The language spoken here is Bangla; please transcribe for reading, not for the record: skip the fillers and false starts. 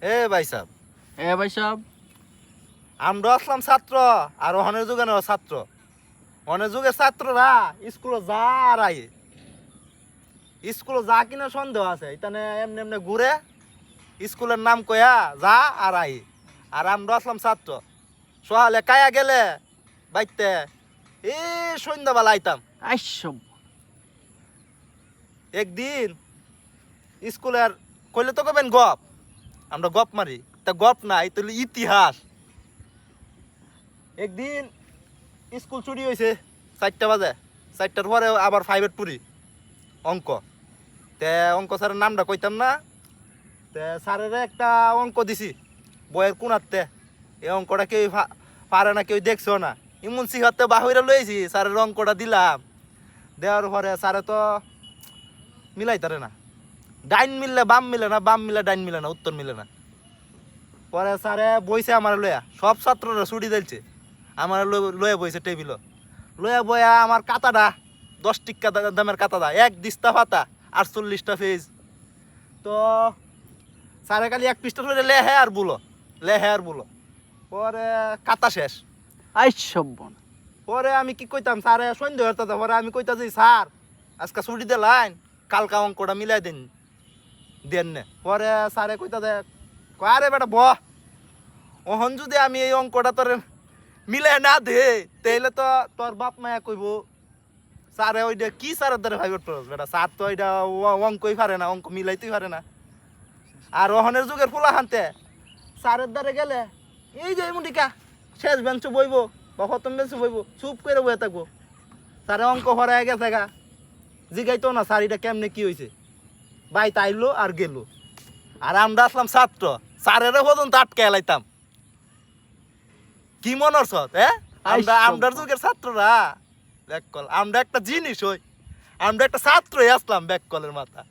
এ ভাই সাহেব, ভাই সাহেব, আমরা আসলাম ছাত্র আর অনের যুগে ছাত্র। অনের যুগের ছাত্ররা স্কুলে যা আর আই, স্কুলে যা কিনা সন্দেহ আছে এখানে এমনি এমনি ঘুরে স্কুলের নাম কয়া যা আর আই। আর আমরা আসলাম ছাত্র, সকালে কায়া গেলে বাইতে সন্ধ্যাবেলা আইতাম। আইসব একদিন স্কুলের কইলে তো কবেন গপ, আমরা গপ মারি, তা গপ নাই তাহলে ইতিহাস। একদিন স্কুল ছুটি হয়েছে 4টা বাজে, 4টার পরে আবার 5 পড়ি অঙ্ক। তে অঙ্ক স্যারের নামটা কইতাম না, তে স্যারের একটা অঙ্ক দিছি বইয়ের কোনাতে। এই অঙ্কটা কেউ পারে না, কেউ দেখছো না, এমন সিহাতে বাহিরে লইছি। স্যারের অঙ্কটা দিলাম, দেওয়ার পরে স্যারে তো মিলাইতারে না, ডাইন মিললে বাম মিলে না, বাম মিলে ডাইন মিলে না, উত্তর মিলে না। পরে স্যারে বইছে আমার লইয়া, সব ছাত্ররা ছুটি দিলছে, আমার লইয়া বইছে টেবিল লইয়া বইয়া। আমার কাতাটা 10 টিকা দামের কাতাটা, এক দিস্তা পাতা 48টা পেজ। তো স্যারে খালি এক পৃষ্ঠা ধরে লেহে আর বুলো, লেহে আর বুলো। পরে কাতা শেষ। আইসব পরে আমি কি কইতাম, স্যারে সন্দেহ হতো। পরে আমি কইতা যে স্যার আজকে ছুটি দিলাইন, কালকা অঙ্কটা মিলাই দেন দেন নে। পরে স্যারে কইতা দে, আরে বেটা ব, ওহন যদি আমি এই অঙ্কটা তোর মিলাই না দে তাইলে তো তোর বাপ মায়া কইব স্যারে ওইটা কি স্যারের দ্বারা ভাইবট পড়স বেটা, স্যার তো ওইটা অঙ্কই পারে না, অঙ্ক মিলাইতেই পারে না। আর ওহনের যুগের ফুলা হানতে স্যারের দ্বারে গেলে এই যে মুন্ডিকা শেষ বেঞ্চ বইব বা প্রথম বেঞ্চে বইব, চুপ করে বয়ে থাকবো। স্যারে অঙ্ক হরাই গেছে গা, জিগাইতো না স্যার এটা কেমনে কি হয়েছে, বাই তাইলো আর গেল। আর আমরা আসলাম ছাত্র, স্যারেরও পর্যন্ত আটকে এলাইতাম। কি মনে হচ্ছে আমরা যুগের ছাত্ররা ব্যাক কল, আমরা একটা জিনিস হই, আমরা একটা ছাত্রই আসলাম ব্যাক কলের মাথা।